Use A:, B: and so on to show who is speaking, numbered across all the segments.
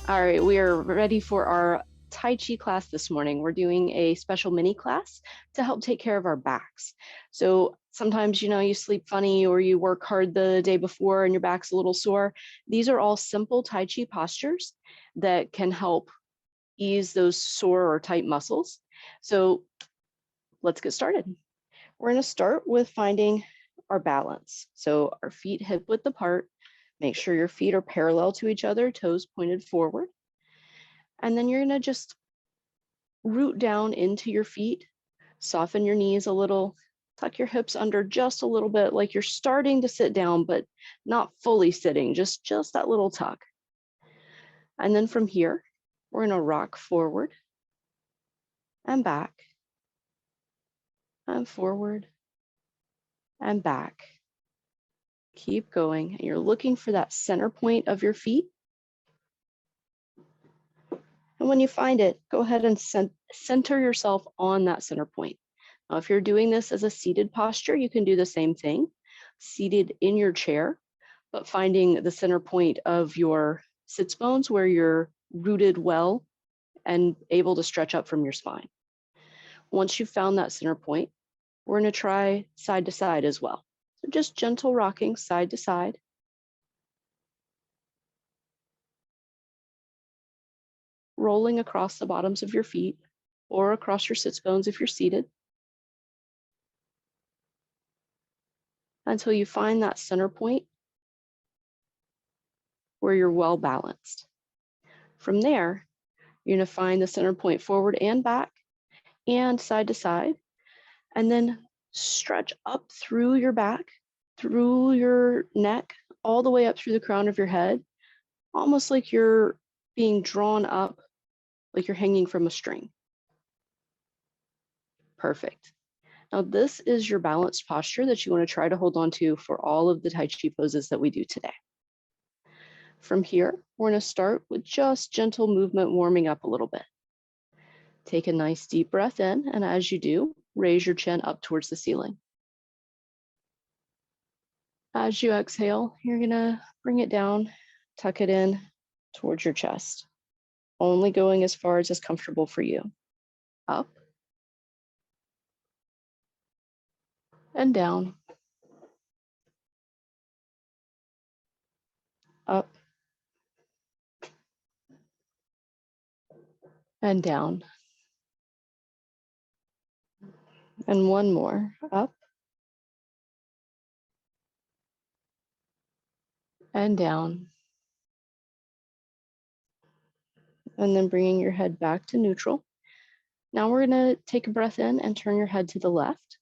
A: All right, we are ready for our Tai Chi class this morning. We're doing a special mini class to help take care of our backs. So sometimes, you sleep funny or you work hard the day before and your back's a little sore. These are all simple Tai Chi postures that can help ease those sore or tight muscles. So let's get started. We're going to start with finding our balance. So our feet hip width apart. Make sure your feet are parallel to each other, toes pointed forward. And then you're going to just root down into your feet, soften your knees a little, tuck your hips under just a little bit, like you're starting to sit down, but not fully sitting, just that little tuck. And then from here, we're going to rock forward and back and forward and back. Keep going. And you're looking for that center point of your feet. And when you find it, go ahead and center yourself on that center point. Now, if you're doing this as a seated posture, you can do the same thing, seated in your chair, but finding the center point of your sits bones where you're rooted well and able to stretch up from your spine. Once you've found that center point, we're going to try side to side as well. So just gentle rocking side to side. Rolling across the bottoms of your feet or across your sits bones if you're seated, until you find that center point where you're well balanced. From there, you're going to find the center point forward and back and side to side, and then stretch up through your back, through your neck, all the way up through the crown of your head, almost like you're being drawn up, like you're hanging from a string. Perfect. Now, this is your balanced posture that you want to try to hold on to for all of the Tai Chi poses that we do today. From here, we're going to start with just gentle movement, warming up a little bit. Take a nice deep breath in, and as you do, raise your chin up towards the ceiling. As you exhale, you're going to bring it down, tuck it in towards your chest, only going as far as is comfortable for you. Up and down. Up and down. And one more. Up and down. And then bringing your head back to neutral. Now we're going to take a breath in and turn your head to the left.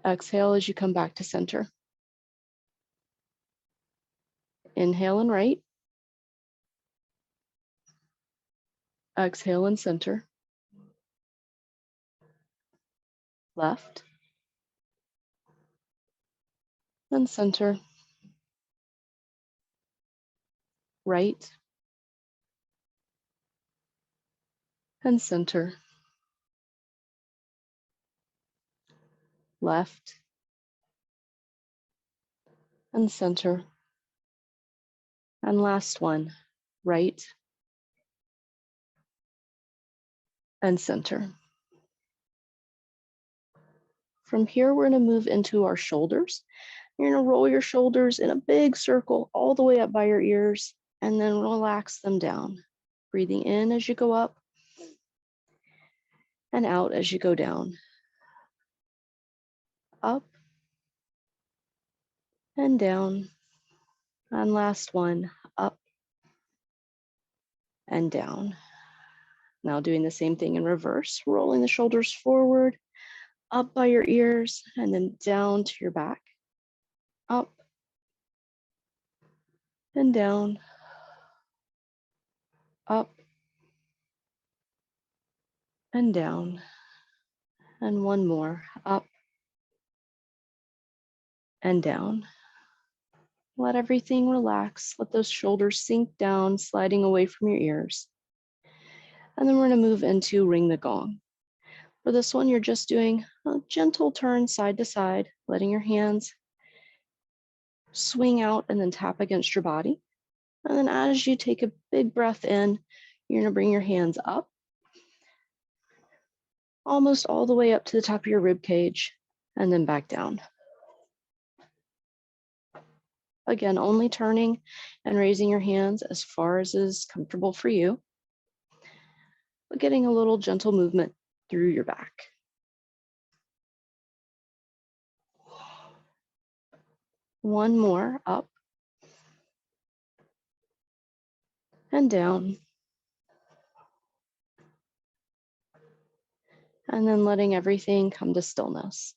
A: Exhale as you come back to center. Inhale and right. Exhale and center. Left. And center. Right. And center. Left. And center. And last one, right and center. From here, we're going to move into our shoulders. You're going to roll your shoulders in a big circle all the way up by your ears, and then relax them down. Breathing in as you go up and out as you go down. Up and down. And last one, up and down. Now doing the same thing in reverse, rolling the shoulders forward, up by your ears, and then down to your back. Up and down. Up and down. And one more, up and down. Let everything relax. Let those shoulders sink down, sliding away from your ears. And then we're going to move into ring the gong. For this one, you're just doing a gentle turn side to side, letting your hands swing out and then tap against your body. And then as you take a big breath in, you're going to bring your hands up, almost all the way up to the top of your rib cage, and then back down. Again, only turning and raising your hands as far as is comfortable for you, but getting a little gentle movement through your back. One more, up and down. And then letting everything come to stillness.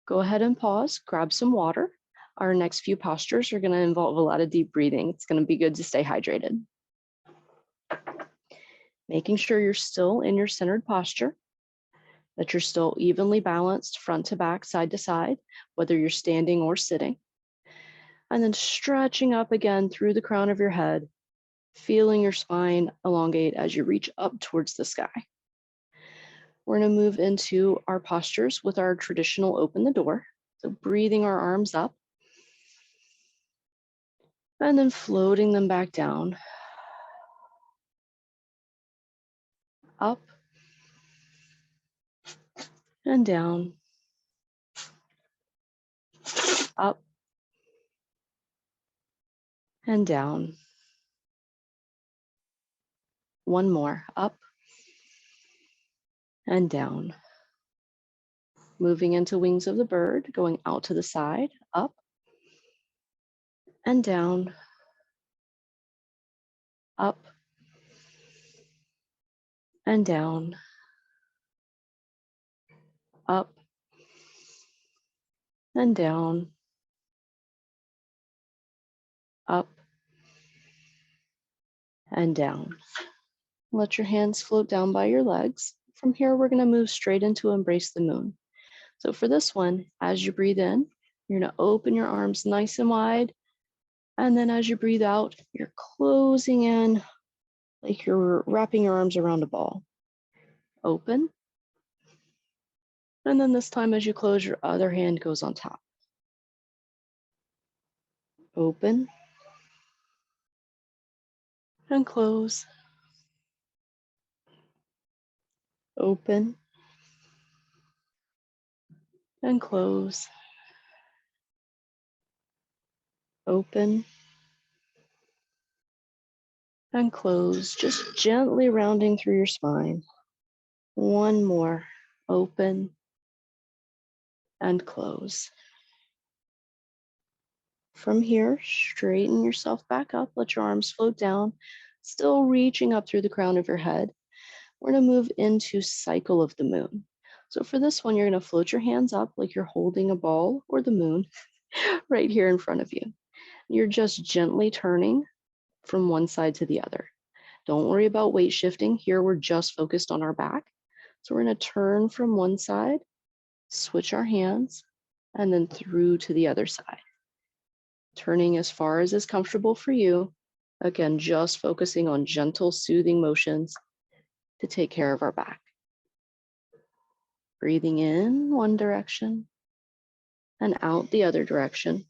A: Go ahead and pause, grab some water. Our next few postures are going to involve a lot of deep breathing. It's going to be good to stay hydrated. Making sure you're still in your centered posture, that you're still evenly balanced front to back, side to side, whether you're standing or sitting. And then stretching up again through the crown of your head, feeling your spine elongate as you reach up towards the sky. We're going to move into our postures with our traditional open the door. So breathing our arms up and then floating them back down, up and down, up and down. One more, up and down. Moving into wings of the bird, going out to the side, up and down, up and down, up and down, up and down. Let your hands float down by your legs. From here, we're going to move straight into embrace the moon. So for this one, as you breathe in, you're going to open your arms nice and wide. And then as you breathe out, you're closing in like you're wrapping your arms around a ball. Open. And then this time as you close, your other hand goes on top. Open and close. Open and close. Open and close, just gently rounding through your spine. One more, open and close. From here, straighten yourself back up, let your arms float down, still reaching up through the crown of your head. We're gonna move into cycle of the moon. So for this one, you're gonna float your hands up like you're holding a ball or the moon right here in front of you. You're just gently turning from one side to the other. Don't worry about weight shifting. Here, we're just focused on our back. So we're going to turn from one side, switch our hands, and then through to the other side. Turning as far as is comfortable for you. Again, just focusing on gentle, soothing motions to take care of our back. Breathing in one direction and out the other direction.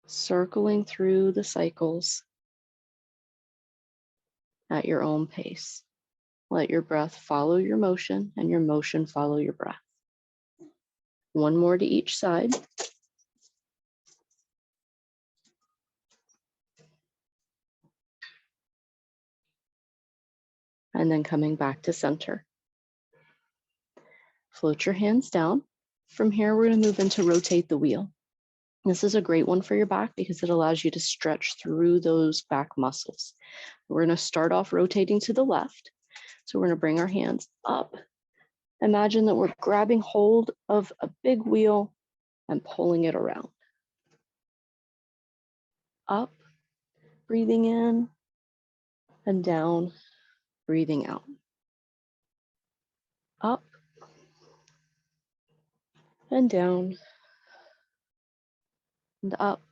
A: Circling through the cycles at your own pace. Let your breath follow your motion and your motion follow your breath. One more to each side. And then coming back to center. Float your hands down. From here, we're going to move into rotate the wheel. This is a great one for your back because it allows you to stretch through those back muscles. We're going to start off rotating to the left. So we're going to bring our hands up. Imagine that we're grabbing hold of a big wheel and pulling it around. Up, breathing in, and down, breathing out. Up and down, and up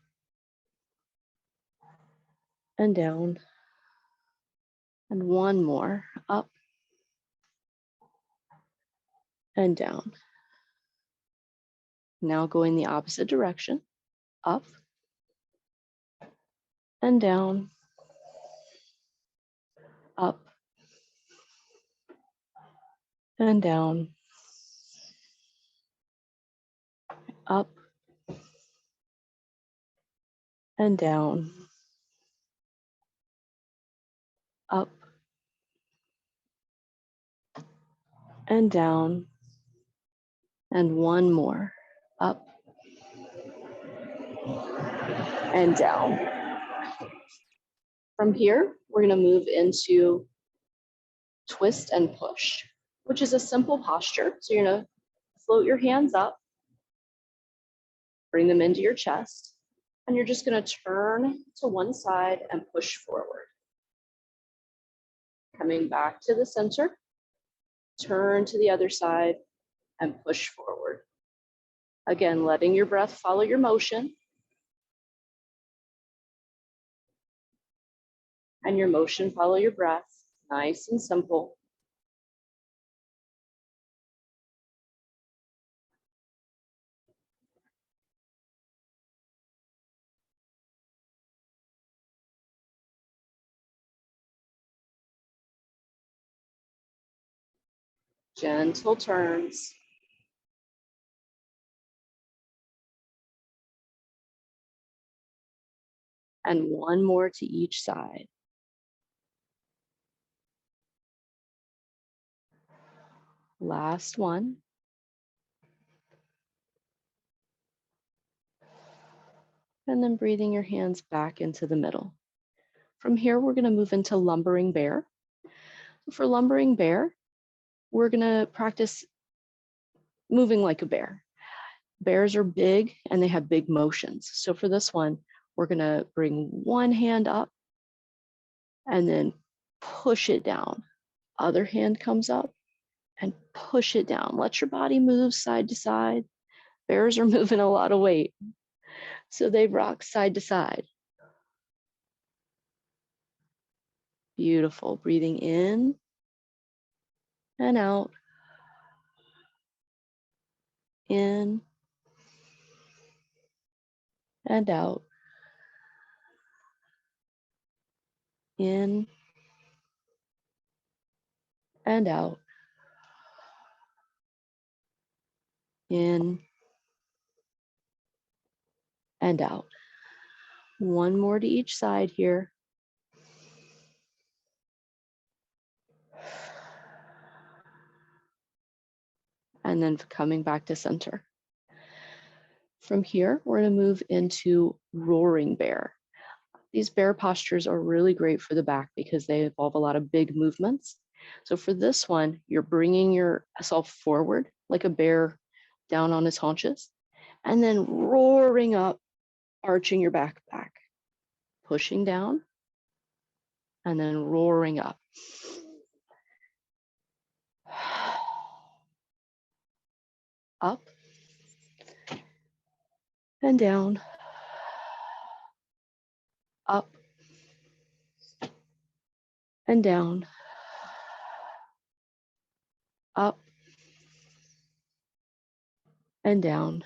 A: and down. And one more, up and down. Now going the opposite direction, up and down, up and down, up and down, up and down, and one more, up and down. From here, we're going to move into twist and push, which is a simple posture. So you're going to float your hands up, bring them into your chest, and you're just going to turn to one side and push forward. Coming back to the center, turn to the other side and push forward. Again, letting your breath follow your motion. And your motion follow your breath. Nice and simple. Gentle turns. And one more to each side. Last one. And then breathing your hands back into the middle. From here, we're going to move into lumbering bear. For lumbering bear, we're going to practice moving like a bear. Bears are big and they have big motions. So for this one, we're going to bring one hand up and then push it down. Other hand comes up and push it down. Let your body move side to side. Bears are moving a lot of weight, so they rock side to side. Beautiful. Breathing in and out. In and out. In and out. In and out. One more to each side here. And then coming back to center. From here, we're going to move into roaring bear. These bear postures are really great for the back because they involve a lot of big movements. So for this one, you're bringing yourself forward like a bear down on his haunches, and then roaring up, arching your back, pushing down, and then roaring up. Up and down, up and down, up and down,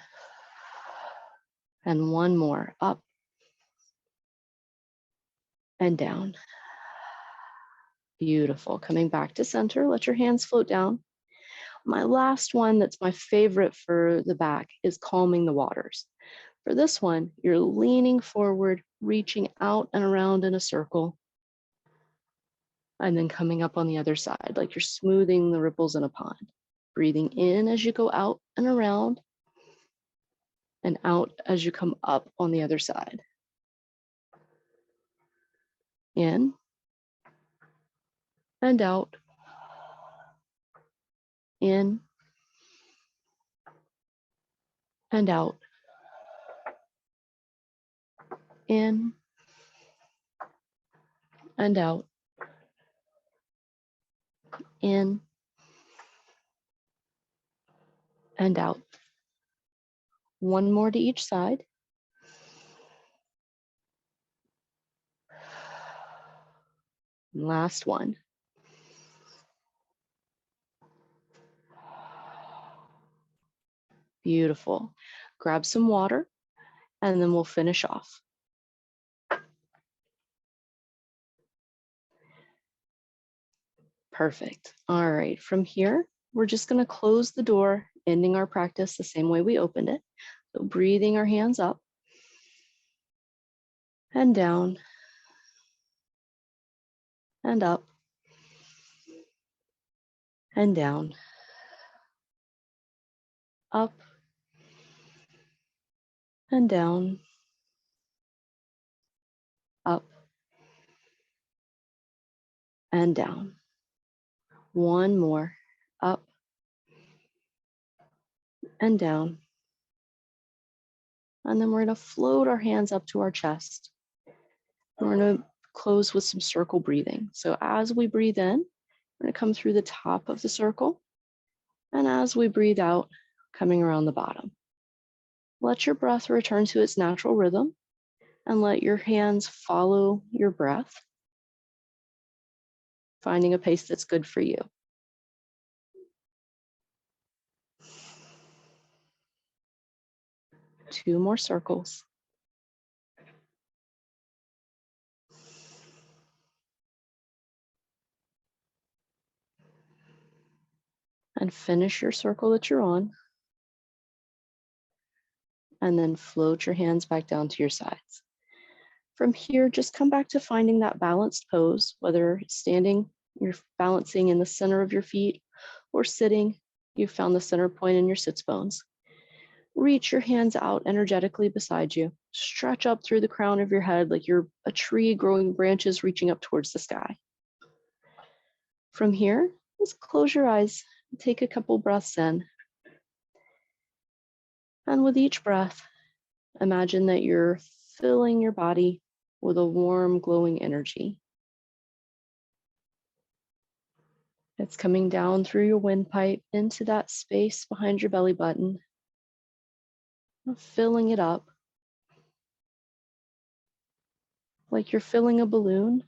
A: and one more, up and down. Beautiful. Coming back to center, let your hands float down. My last one that's my favorite for the back is calming the waters. For this one, you're leaning forward, reaching out and around in a circle, and then coming up on the other side, like you're smoothing the ripples in a pond. Breathing in as you go out and around, and out as you come up on the other side. In and out. In and out. In and out. In and out. One more to each side. Last one. Beautiful. grab some water, and then we'll finish off. Perfect. All right, from here, we're just going to close the door, ending our practice the same way we opened it. So breathing our hands up and down and up and down, up and down, up and down. One more, up and down. And then we're going to float our hands up to our chest. We're going to close with some circle breathing. So as we breathe in, we're going to come through the top of the circle. And as we breathe out, coming around the bottom. Let your breath return to its natural rhythm and let your hands follow your breath, finding a pace that's good for you. Two more circles. And finish your circle that you're on. And then float your hands back down to your sides. From here, just come back to finding that balanced pose, whether standing, you're balancing in the center of your feet, or sitting, you found the center point in your sits bones. Reach your hands out energetically beside you. Stretch up through the crown of your head like you're a tree growing branches reaching up towards the sky. From here, just close your eyes, take a couple breaths in. And with each breath, imagine that you're filling your body with a warm, glowing energy. It's coming down through your windpipe into that space behind your belly button, filling it up like you're filling a balloon.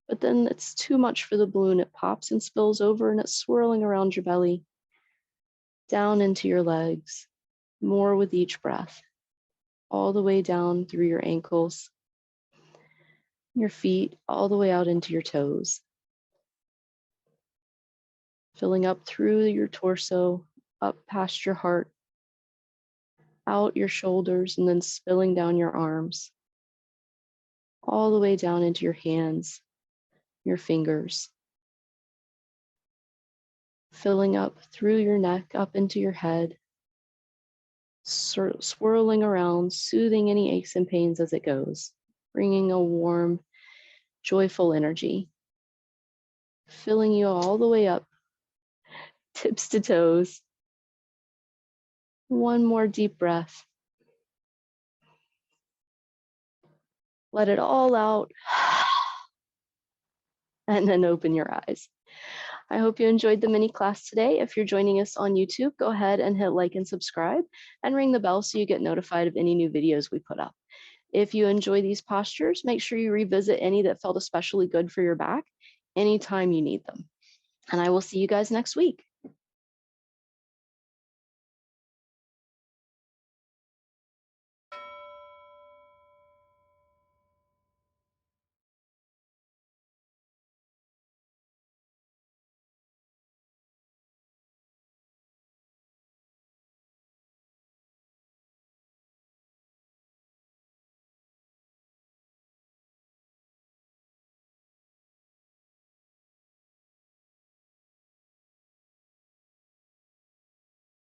A: But then it's too much for the balloon. It pops and spills over and it's swirling around your belly, down into your legs, more with each breath, all the way down through your ankles, your feet, all the way out into your toes. Filling up through your torso, up past your heart, out your shoulders, and then spilling down your arms, all the way down into your hands, your fingers. Filling up through your neck, up into your head, swirling around, soothing any aches and pains as it goes, bringing a warm, joyful energy, filling you all the way up, tips to toes. One more deep breath. Let it all out, and then open your eyes. I hope you enjoyed the mini class today. If you're joining us on YouTube, go ahead and hit like and subscribe and ring the bell so you get notified of any new videos we put up. If you enjoy these postures, make sure you revisit any that felt especially good for your back anytime you need them. And I will see you guys next week.